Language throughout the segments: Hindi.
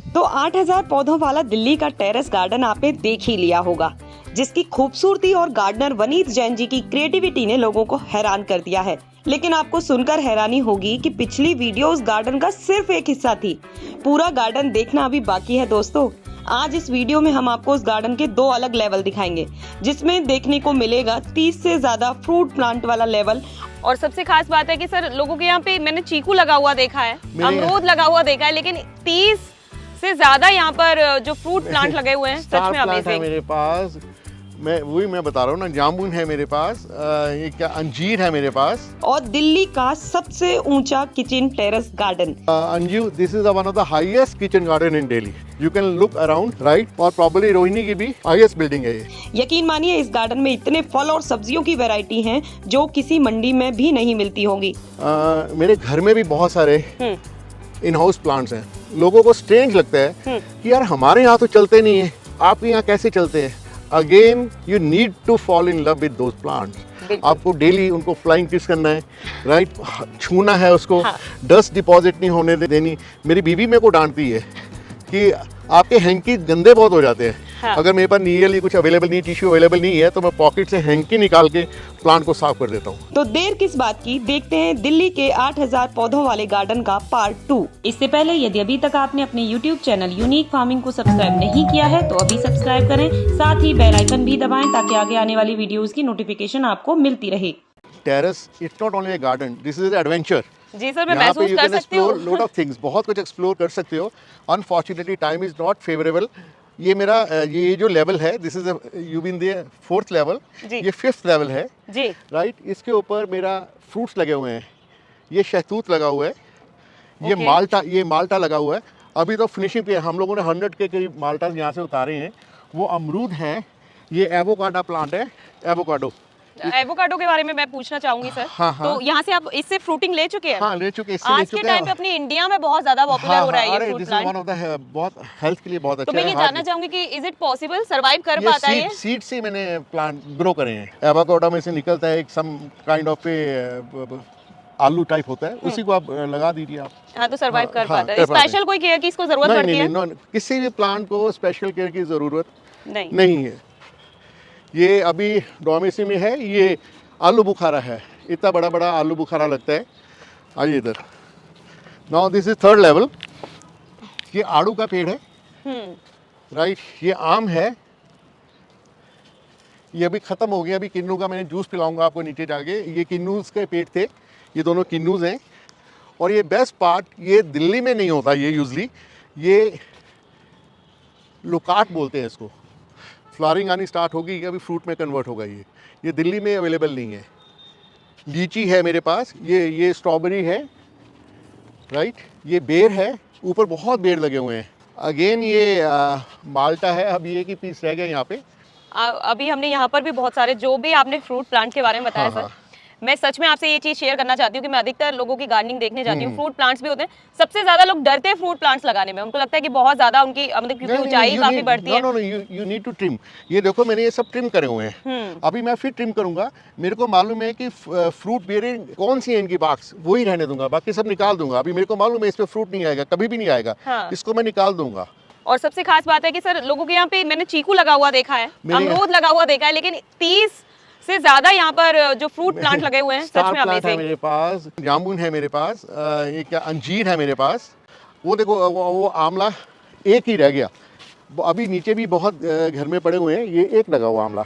तो 8000 पौधों वाला दिल्ली का टेरेस गार्डन आपने देख ही लिया होगा, जिसकी खूबसूरती और गार्डनर वनीत जैन जी की क्रिएटिविटी ने लोगों को हैरान कर दिया है। लेकिन आपको सुनकर हैरानी होगी कि पिछली वीडियो उस गार्डन का सिर्फ एक हिस्सा थी। पूरा गार्डन देखना अभी बाकी है दोस्तों। आज इस वीडियो में हम आपको उस गार्डन के 2 अलग लेवल दिखाएंगे, जिसमें देखने को मिलेगा 30 से ज्यादा फ्रूट प्लांट वाला लेवल। और सबसे खास बात है कि सर लोगों के यहाँ पे मैंने चीकू लगा हुआ देखा है, अमरूद लगा हुआ देखा है, लेकिन 30 से ज्यादा यहाँ पर जो फ्रूट प्लांट लगे हुए हैं, सच में अमेजिंग। मेरे पास मैं बता रहा हूँ ना, जामुन है मेरे पास, ये क्या अंजीर है मेरे पास। और दिल्ली का सबसे ऊंचा kitchen terrace garden. Anju, this is one of the highest kitchen garden in Delhi. You can look around right, और प्रॉब्ली रोहिणी की भी हाईएस्ट बिल्डिंग है ये। यकीन मानिए इस गार्डन में इतने फल और सब्जियों की वैरायटी हैं जो किसी मंडी में भी नहीं मिलती होंगी। मेरे घर में भी बहुत सारे इन हाउस प्लांट्स हैं। लोगों को स्ट्रेंज लगता है कि यार हमारे यहाँ तो चलते नहीं है, आपके यहाँ कैसे चलते हैं। Again you need to fall in love with those plants. आपको डेली उनको फ्लाइंग किस करना है, राइट, छूना है उसको। डस्ट डिपॉजिट नहीं होने देनी। मेरी बीवी मेरे को डांटती है कि आपके हैंकी गंदे बहुत हो जाते हैं। अगर मेरे पास नियरली कुछ अवेलेबल नहीं, टिश्यू अवेलेबल नहीं है, तो मैं पॉकेट से हैंकी निकाल के प्लांट को साफ कर देता हूँ। तो देर किस बात की, देखते हैं दिल्ली के 8000 पौधों वाले गार्डन का पार्ट 2। इससे पहले यदि अभी तक आपने अपने YouTube चैनल यूनिक फार्मिंग को सब्सक्राइब नहीं किया है तो अभी सब्सक्राइब करें, साथ ही बेल आइकन भी दबाएं ताकि आगे आने वाली वीडियोस की नोटिफिकेशन आपको मिलती रहे। Terrace it's not only a garden, this is adventure. जी सर, मैं महसूस कर सकती हूँ। लॉट ऑफ थिंग्स, बहुत कुछ एक्सप्लोर कर सकते हो। Unfortunately time is not favourable. ये मेरा ये जो लेवल है, this is you been the 4th level, ये 5th लेवल है जी, राइट। इसके ऊपर मेरा फ्रूट्स लगे हुए हैं। ये शहतूत लगा हुआ है, ये माल्टा लगा हुआ है। अभी तो फिनिशिंग पे हम लोगों ने 100 के करीब माल्टा यहाँ से उतारे हैं। वो अमरूद हैं। ये एवोकाडो प्लांट है, एवोकाडो के बारे में मैं पूछना चाहूंगी सर। हाँ। तो यहाँ से आप इससे फ्रूटिंग ले चुके हैं? हाँ, ले चुके। आज के टाइम पे अपनी इंडिया में बहुत ज्यादा पॉपुलर हो रहा है ये फ्रूट प्लांट। बहुत हेल्थ के लिए बहुत अच्छा है। तो मैं ये जानना चाहूंगी कि इज इट पॉसिबल, सर्वाइव कर पाता है ये? सीड से मैंने प्लांट ग्रो करे हैं। एवोकाडो में से निकलता है एक सम काइंड ऑफ आलू टाइप होता है, उसी को आप लगा दीजिए आप। हाँ, तो सर्वाइव कर पाता है। स्पेशल कोई केयर की इसको जरूरत पड़ती है? नहीं, किसी भी प्लांट को स्पेशल केयर की जरूरत नहीं है। ये अभी डोमेसी में है। ये आलू बुखारा है, इतना बड़ा बड़ा आलू बुखारा लगता है। आइए इधर। Now this is 3rd level. ये आड़ू का पेड़ है, राइट। ये आम है, ये अभी खत्म हो गया। अभी किन्नू का मैंने जूस पिलाऊंगा आपको नीचे जाके। ये किन्नूज के पेड़ थे, ये दोनों किन्नूज हैं। और ये बेस्ट पार्ट, ये दिल्ली में नहीं होता ये यूजली। ये लुकाट बोलते हैं इसको। फ्लावरिंग आनी स्टार्ट होगी, अभी फ्रूट में कन्वर्ट होगा। ये दिल्ली में अवेलेबल नहीं है। लीची है मेरे पास, ये स्ट्रॉबेरी है, राइट। ये बेर है, ऊपर बहुत बेर लगे हुए हैं। अगेन ये माल्टा है। अब ये की पीस रह गए यहाँ पे। अभी हमने यहाँ पर भी बहुत सारे, जो भी आपने फ्रूट प्लांट के बारे में बताया सर, मैं सच में आपसे ये चीज शेयर करना चाहती हूँ कि मैं अधिकतर लोगों की गार्डनिंग देखने जाती हूँ। फ्रूट प्लांट्स भी होते हैं, सबसे ज्यादा लोग डरते हैं फ्रूट प्लांट्स लगाने में। उनको लगता है कि बहुत ज्यादा उनकी मतलब क्योंकि ऊंचाई काफी बढ़ती है। No, you need to trim. ये देखो, मैंने ये सब ट्रिम करे हुए हैं। अभी मैं फिर ट्रिम करूंगा। मेरे को मालूम है कि फ्रूट बेरिंग कौन सी है इनकी बाक्स, वही रहने दूंगा, बाकी सब निकाल दूंगा। अभी मेरे को मालूम है इस पे फ्रूट नहीं आएगा, कभी भी नहीं आएगा। इसको मैं निकाल दूंगा। और सबसे खास बात है कि सर लोगों के यहाँ पे मैंने चीकू लगा हुआ देखा है, अमरूद लगा हुआ देखा है, लेकिन 30 से ज्यादा यहाँ पर जो फ्रूट प्लांट लगे हुए हैं, सच में अमेजिंग। मेरे पास जामुन है, मेरे पास ये क्या अंजीर है मेरे पास। वो देखो, वो आमला एक ही रह गया। अभी नीचे भी बहुत घर में पड़े हुए हैं। ये एक लगा हुआ आमला।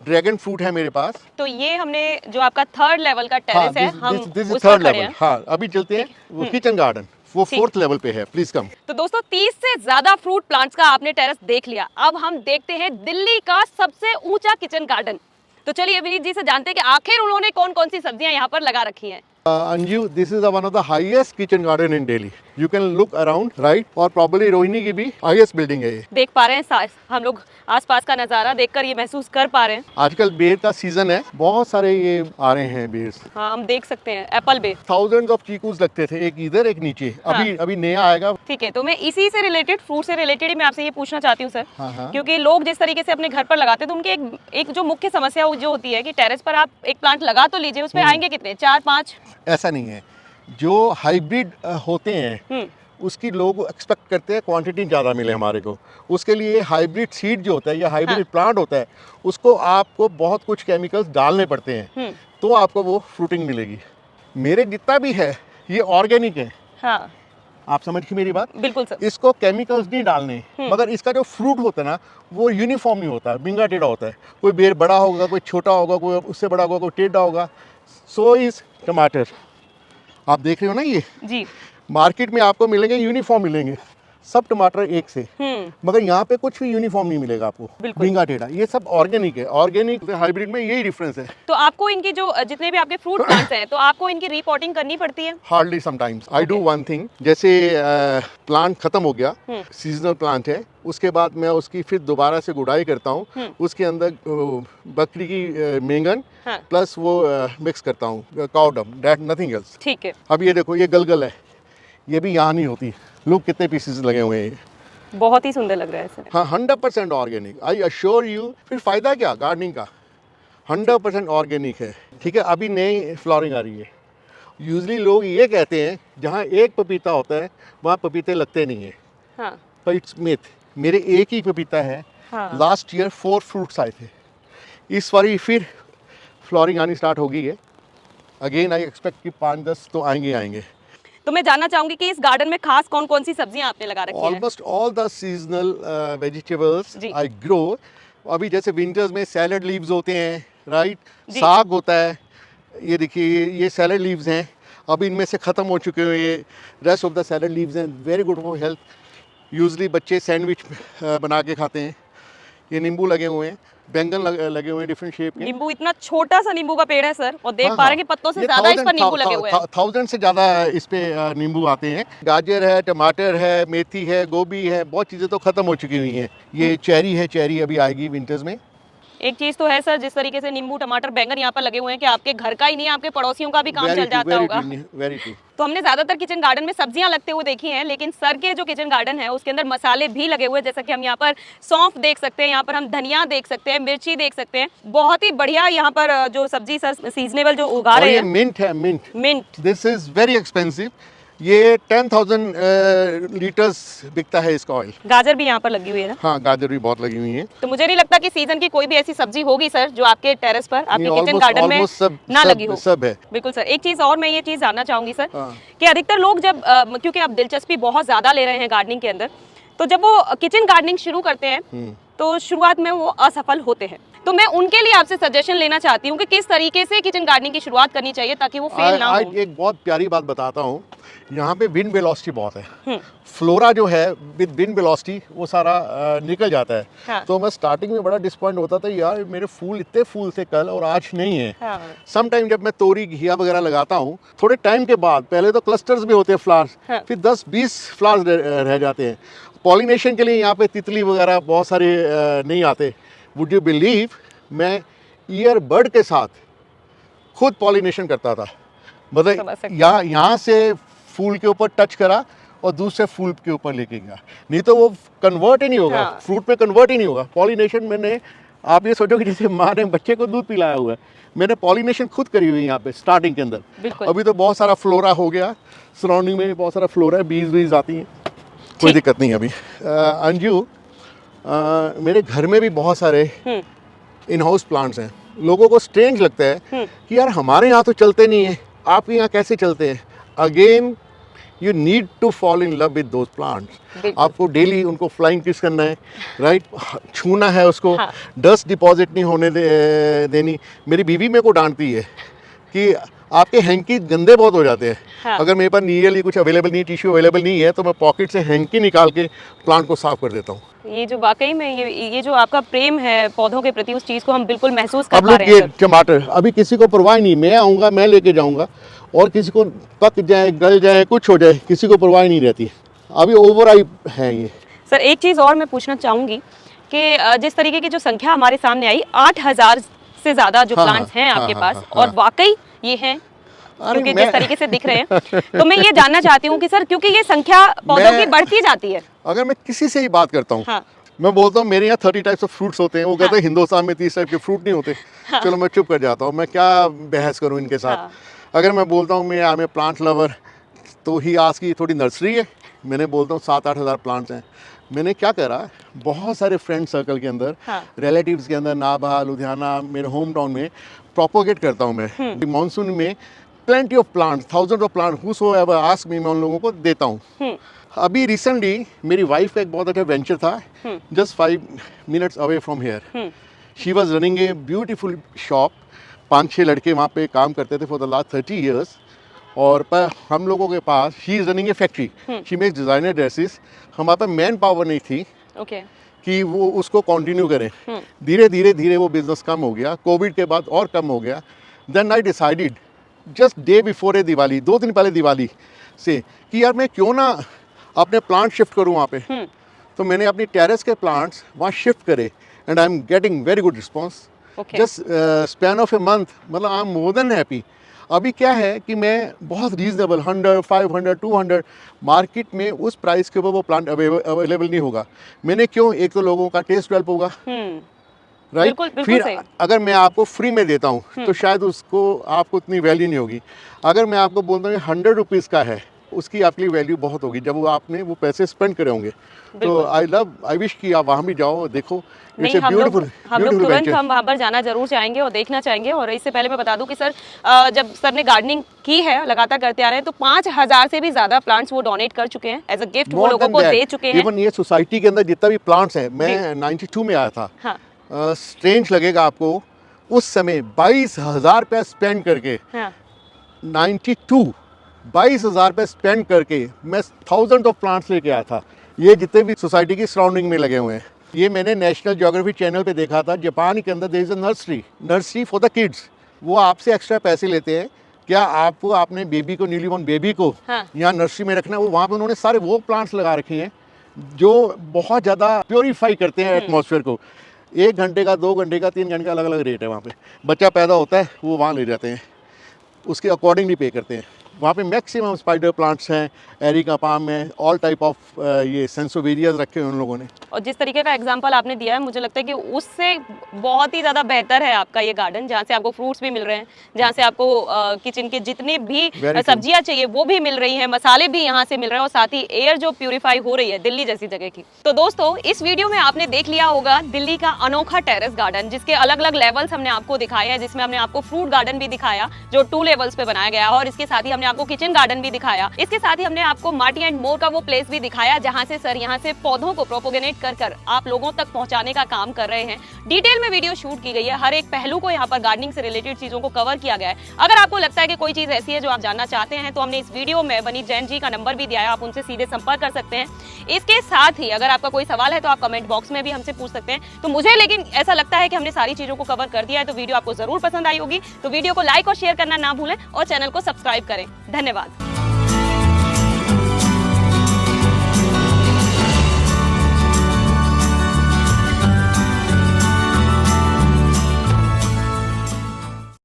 ड्रैगन फ्रूट है मेरे पास। तो ये हमने जो आपका 3rd लेवल का टेरेस है, हम उस पर खड़े हैं। हाँ, अभी चलते हैं वो किचन गार्डन, वो 4th लेवल पे है। Please come. तो दोस्तों 30 से ज्यादा फ्रूट प्लांट्स का आपने टेरेस देख लिया। अब हम देखते हैं दिल्ली का सबसे ऊंचा किचन गार्डन। तो चलिए विनीत जी से जानते हैं कि आखिर उन्होंने कौन कौन सी सब्जियां यहाँ पर लगा रखी हैं। Anju, this is one of the highest kitchen garden in Delhi. You can look around right, और प्रॉब्ली रोहिणी की भी हाईएस्ट बिल्डिंग है ये। देख पा रहे हैं हम लोग आसपास का नजारा देखकर ये महसूस कर पा रहे हैं। आजकल बेर का सीजन है, बहुत सारे ये आ रहे हैं बेर्स। हाँ, हम देख सकते हैं एप्पल बेर। थाउजेंड्स ऑफ चीकूज लगते थे, एक इधर एक नीचे। अभी नया आएगा। ठीक है, तो मैं इसी से रिलेटेड, फ्रूट से रिलेटेड ही मैं आपसे ये पूछना चाहती हूँ सर। क्योंकि लोग जिस तरीके से अपने घर पर लगाते हैं, तो उनकी एक जो मुख्य समस्या जो होती है कि टेरेस पर आप एक प्लांट लगा तो लीजिए, उसमें आएंगे कितने, 4-5? ऐसा नहीं है। जो हाइब्रिड होते हैं उसकी लोग एक्सपेक्ट करते हैं क्वांटिटी ज़्यादा मिले हमारे को। उसके लिए हाइब्रिड सीड जो होता है या हाइब्रिड प्लांट होता है, उसको आपको बहुत कुछ केमिकल्स डालने पड़ते हैं, तो आपको वो फ्रूटिंग मिलेगी। मेरे जितना भी है ये ऑर्गेनिक है। हाँ, आप समझ की मेरी बात? बिल्कुल सर। इसको केमिकल्स नहीं डालने, मगर इसका जो फ्रूट होता है ना वो यूनिफॉर्म नहीं होता, बिंगा टेढ़ा होता है। कोई बेर बड़ा होगा, कोई छोटा होगा, कोई उससे बड़ा होगा, कोई टेढ़ा होगा। सो इज टमाटर। आप देख रहे हो ना, ये जी। मार्केट में आपको मिलेंगे यूनिफॉर्म मिलेंगे सब टमाटर एक से, मगर यहाँ पे कुछ भी यूनिफॉर्म नहीं मिलेगा आपको, बिंगा टेढ़ा। ये सब ऑर्गेनिक है। ऑर्गेनिक हाइब्रिड में यही डिफरेंस है। तो आपको इनकी जो जितने भी आपके फ्रूट प्लांट्स हैं, तो आपको इनकी रिपोर्टिंग करनी पड़ती है? Hardly sometimes I do one thing, जैसे प्लांट खत्म हो गया, सीजनल प्लांट है, उसके बाद मैं उसकी फिर दोबारा से गुड़ाई करता हूँ। उसके अंदर बकरी की मेंगन प्लस वो मिक्स करता हूँ, काउडम, दैट नथिंग एल्स। ठीक है। अब ये देखो, ये गलगल है, ये भी यहाँ नहीं होती। लोग कितने पीसेस लगे हुए हैं। बहुत ही सुंदर लग रहा है सर। हाँ, 100% ऑर्गेनिक, आई अश्योर यू। फिर फ़ायदा क्या गार्डनिंग का? 100% ऑर्गेनिक है। ठीक है, अभी नई फ्लावरिंग आ रही है। यूजली लोग ये कहते हैं जहाँ एक पपीता होता है वहाँ पपीते लगते नहीं हैं, हाँ। पर इट्स मिथ। मेरे एक ही पपीता है। हाँ। लास्ट ईयर 4 फ्रूट्स आए थे। इस बारी फिर फ्लावरिंग आनी स्टार्ट हो गई है। अगेन आई एक्सपेक्ट कि 5-10 तो आएंगे। तो मैं जानना चाहूंगी कि इस गार्डन में खास कौन कौन सी सब्जियां आपने लगा रखी हैं? Almost all the seasonal vegetables जी। I grow. अभी जैसे विंटर्स में सैलड लीव्स होते हैं, राइट, साग होता है। ये देखिए, ये सैलड लीव्स हैं, अभी इनमें से ख़त्म हो चुके हैं। ये rest of the salad leaves हैं, very good for health. Usually बच्चे सैंडविच बना के खाते हैं। ये नींबू लगे हुए हैं, बैंगन लगे हुए हैं डिफरेंट शेप के। नींबू, इतना छोटा सा नींबू का पेड़ है सर, और देख हाँ, पा रहे हैं कि पत्तों से ये ज्यादा इस पर नींबू लगे हुए हैं। 1000 से ज़्यादा इस पे नींबू आते हैं। गाजर है, टमाटर है, मेथी है, गोभी है, बहुत चीज़ें तो ख़त्म हो चुकी हुई हैं। ये चेरी है, चेरी अभी आएगी विंटर्स में। एक चीज तो है सर, जिस तरीके से नींबू, टमाटर, बैंगन यहाँ पर लगे हुए हैं कि आपके घर का ही नहीं, आपके पड़ोसियों का भी काम चल जाता होगा। Very true. तो हमने ज्यादातर किचन गार्डन में सब्जियां लगते हुए देखी हैं, लेकिन सर के जो किचन गार्डन है उसके अंदर मसाले भी लगे हुए हैं। जैसा कि हम यहाँ पर सौंफ देख सकते हैं, यहाँ पर हम धनिया देख सकते हैं, मिर्ची देख सकते हैं। बहुत ही बढ़िया यहाँ पर जो सब्जी सर सीजनेबल जो उगा रहे ये हैं। मिंट है, mint. This is very expensive. ये 10,000 लीटर्स बिकता है इसका ऑयल। गाजर भी यहाँ पर लगी हुई है ना? हाँ, गाजर भी बहुत लगी हुई है। तो मुझे नहीं लगता कि सीजन की कोई भी ऐसी सब्जी होगी सर जो आपके टेरेस पर, आपके किचन almost- गार्डन में almost ना लगी हो। सब है। बिल्कुल सर। एक चीज और मैं ये चीज जानना चाहूंगी सर, हाँ। कि अधिकतर लोग जब क्योंकि आप दिलचस्पी बहुत ज्यादा ले रहे हैं गार्डनिंग के अंदर, तो जब वो किचन गार्डनिंग शुरू करते हैं तो शुरुआत में वो असफल होते हैं। तो मैं उनके लिए आपसे सजेशन लेना चाहती हूँ कि किस तरीके से किचन गार्डनिंग की शुरुआत करनी चाहिए ताकि वो फेल ना हो। एक बहुत प्यारी बात बताता हूँ। यहाँ पे विंड वेलोसिटी बहुत है। फ्लोरा जो है विद विंड वेलोसिटी वो सारा निकल जाता है। हाँ। तो मैं स्टार्टिंग में बड़ा डिसपॉइंट होता था, यार मेरे फूल इतने फूल थे कल और आज नहीं है। हाँ। सम टाइम जब मैं तोरी घिया वगैरह लगाता हूँ, थोड़े टाइम के बाद, पहले तो क्लस्टर्स भी होते हैं फ्लावर्स, हाँ। फिर 10-20 फ्लावर्स रह जाते हैं। पॉलिनेशन के लिए यहाँ पे तितली वगैरह बहुत सारे नहीं आते। वुड यू बिलीव, मैं ईयरबड के साथ खुद पॉलिनेशन करता था। समझ मतलब सकते यहाँ से फूल के ऊपर टच करा और दूसरे फूल के ऊपर लेके गया, नहीं तो वो कन्वर्ट ही नहीं होगा। हाँ। फ्रूट में कन्वर्ट ही नहीं होगा। पॉलिनेशन मैंने, आप ये सोचो कि जैसे माँ ने बच्चे को दूध पिलाया हुआ है, मैंने पॉलिनेशन खुद करी हुई है यहाँ पे स्टार्टिंग के अंदर। बिल्कुल। अभी तो बहुत सारा फ्लोरा हो गया, सराउंडिंग में बहुत सारा फ्लोरा है, बीज आती हैं, कोई दिक्कत नहीं अभी। अंजू, मेरे घर में भी बहुत सारे इन हाउस प्लांट्स हैं। लोगों को स्ट्रेंज लगता है कि यार हमारे यहाँ तो चलते नहीं है, आपके यहाँ कैसे चलते हैं। Again you need to fall in love with those plants. आपको डेली उनको फ्लाइंग किस करना है, राइट, छूना है उसको। हाँ। डस्ट डिपॉजिट नहीं होने देनी। मेरी बीवी मेरे को डांटती है कि आपके हैंकी गंदे बहुत हो जाते हैं। हाँ। अगर मेरे पास नियरली कुछ अवेलेबल नहीं, टिश्यू अवेलेबल नहीं है, तो मैं पॉकेट से हैंकी निकाल के प्लांट को साफ कर देता हूँ। ये जो वाकई में ये जो आपका प्रेम है पौधों के प्रति, उस चीज को हम बिल्कुल महसूस कर अब पा लोग रहे हैं ये सर। टमाटर अभी किसी को परवाह नहीं, मैं आऊँगा, मैं लेके जाऊँगा, और किसी को पक जाए, गल जाए, कुछ हो जाए, किसी को परवाह नहीं रहती। अभी ओवर आई है ये। सर एक चीज और मैं पूछना चाहूंगी कि जिस तरीके की जो संख्या हमारे सामने आई, 8000 से ज्यादा जो हाँ, प्लांट्स हैं हाँ, आपके हाँ, पास, हाँ, और हाँ। वाकई ये हैं, अरे क्योंकि मैं- जिस तरीके से दिख रहे हैं, तो मैं ये जानना चाहती हूँ कि सर, क्योंकि ये संख्या पौधों की बढ़ती जाती है। अगर मैं किसी से ही बात करता हूँ, हाँ। मैं बोलता हूँ मेरे यहाँ 30 टाइप्स ऑफ फ्रूट्स होते हैं, वो कहते हैं हिंदुस्तान में 30 टाइप के फ्रूट नहीं होते। चलो मैं चुप कर जाता हूँ, मैं क्या बहस करूँ इनके साथ। हाँ। अगर मैं बोलता हूँ मैं प्लांट लवर, तो ही आज की थोड़ी नर्सरी है, मैंने बोलता हूँ 7-8 हज़ार प्लांट्स हैं। मैंने क्या करा, बहुत सारे फ्रेंड सर्कल के अंदर, हाँ। रिलेटिव्स के अंदर, नाभा, लुधियाना, मेरे होम टाउन में प्रोपोगेट करता हूँ मैं। मानसून में plenty of plants, thousand of plant, whosoever ask me, मैं उन लोगों को देता हूँ। अभी रिसेंटली मेरी वाइफ का एक बहुत अच्छा वेंचर था, just 5 minutes away from here. She was running a beautiful shop. 5-6 लड़के वहाँ पे काम करते थे फॉर द लास्ट 30 ईयर्स। और पर हम लोगों के पास, she is running a factory, she makes designer dresses. हमारे पास मैन पावर नहीं थी ओके कि वो उसको कंटिन्यू करें। धीरे वो बिजनेस कम हो गया, कोविड के बाद और कम हो गया। Then I decided just day before a Diwali, 2 दिन पहले दिवाली से, कि यार मैं क्यों ना अपने प्लांट शिफ्ट करूँ वहाँ पे। तो मैंने अपनी टेरेस के प्लांट्स वहाँ शिफ्ट करे and I am getting very good response. Just span of a month, मतलब I am more than happy. अभी क्या है कि मैं बहुत रीजनेबल 100, 500, 200 मार्केट में उस प्राइस के ऊपर वो प्लांट अवेलेबल नहीं होगा। मैंने क्यों, एक तो लोगों का टेस्ट डेवलप होगा, राइट। फिर अगर मैं आपको फ्री में देता हूँ तो शायद उसको आपको उतनी वैल्यू नहीं होगी। अगर मैं आपको बोलता हूँ 100 रुपीज़ का है, उसकी आपकी वैल्यू बहुत होगी जब वो आपने वो पैसे स्पेंड करे होंगे। तो आई विश कि आप वहाँ भी जाओ, देखो। नहीं, हम लोग तुरंत हम वहाँ पर जाना जरूर चाहेंगे और देखना चाहेंगे। और इससे पहले मैं बता दूं कि सर, जब सर ने गार्डनिंग की है, लगातार करते आ रहे हैं, तो 5000 से भी ज्यादा प्लांट्स वो डोनेट कर चुके हैं, एज अ गिफ्ट वो लोगों को दे चुके हैं। इवन ये सोसाइटी के अंदर जितना भी प्लांट्स हैं, मैं 92 में आया था। स्ट्रेंज लगेगा आपको, उस समय 22,000 रुपया स्पेंड करके, 22,000 रुपये स्पेंड करके मैं थाउजेंड ऑफ प्लांट्स लेके आया था। ये जितने भी सोसाइटी की सराउंडिंग में लगे हुए हैं, ये मैंने नेशनल ज्योग्राफी चैनल पे देखा था। जापान के अंदर there is a nursery for the kids. वो आपसे एक्स्ट्रा पैसे लेते हैं। क्या आपको अपने बेबी को, न्यूली बॉर्न बेबी को यहाँ नर्सरी में रखना है, वो वहाँ पे उन्होंने सारे वो प्लांट्स लगा रखे हैं जो बहुत ज़्यादा प्योरीफाई करते हैं एटमॉस्फेयर को। 1 घंटे का, 2 घंटे का, 3 घंटे का अलग अलग रेट है वहाँ पे। बच्चा पैदा होता है, वो वहाँ ले जाते हैं, उसके अकॉर्डिंगली पे करते हैं। वहाँ पे मैक्सिमम स्पाइडर प्लांट्स हैं, एरिका पाम है, ऑल टाइप ऑफ ये सेंसोवेरियाज रखे हैं उन लोगों ने। और जिस तरीके का एग्जांपल आपने दिया है, मुझे लगता है कि उससे बहुत ही ज़्यादा बेहतर है आपका ये गार्डन, जहाँ से आपको फ्रूट्स भी मिल रहे हैं, जहाँ से आपको किचन के जितने भी सब्जियाँ चाहिए वो भी मिल रही हैं, मसाले भी यहाँ से मिल रहे हैं, और साथ ही एयर जो प्यूरिफाई हो रही है दिल्ली जैसी जगह की। तो दोस्तों, इस वीडियो में आपने देख लिया होगा दिल्ली का अनोखा टेरेस गार्डन, जिसके अलग अलग लेवल्स हमने आपको दिखाए हैं, जिसमें हमने आपको फ्रूट गार्डन भी दिखाया जो 2 लेवल्स पे बनाया गया है, और इसके साथ ही हमने आपको किचन गार्डन भी दिखाया। इसके साथ ही हमने आपको मार्टी एंड मोर का वो प्लेस भी दिखाया जहां से सर यहाँ से पौधों को प्रोपोगेनेट कर आप लोगों तक पहुंचाने का काम कर रहे हैं। डिटेल में वीडियो शूट की गई है, हर एक पहलू को यहाँ पर गार्डनिंग से रिलेटेड चीजों को कवर किया गया है। अगर आपको लगता है कि कोई चीज ऐसी है जो आप जानना चाहते हैं, तो हमने इस वीडियो में वनीत जैन जी का नंबर भी दिया है, आप उनसे सीधे संपर्क कर सकते हैं। इसके साथ ही अगर आपका कोई सवाल है तो आप कमेंट बॉक्स में भी हमसे पूछ सकते हैं। तो मुझे लेकिन ऐसा लगता है कि हमने सारी चीजों को कवर कर दिया है, तो वीडियो आपको जरूर पसंद आई होगी। तो वीडियो को लाइक और शेयर करना ना भूलें और चैनल को सब्सक्राइब करें। धन्यवाद।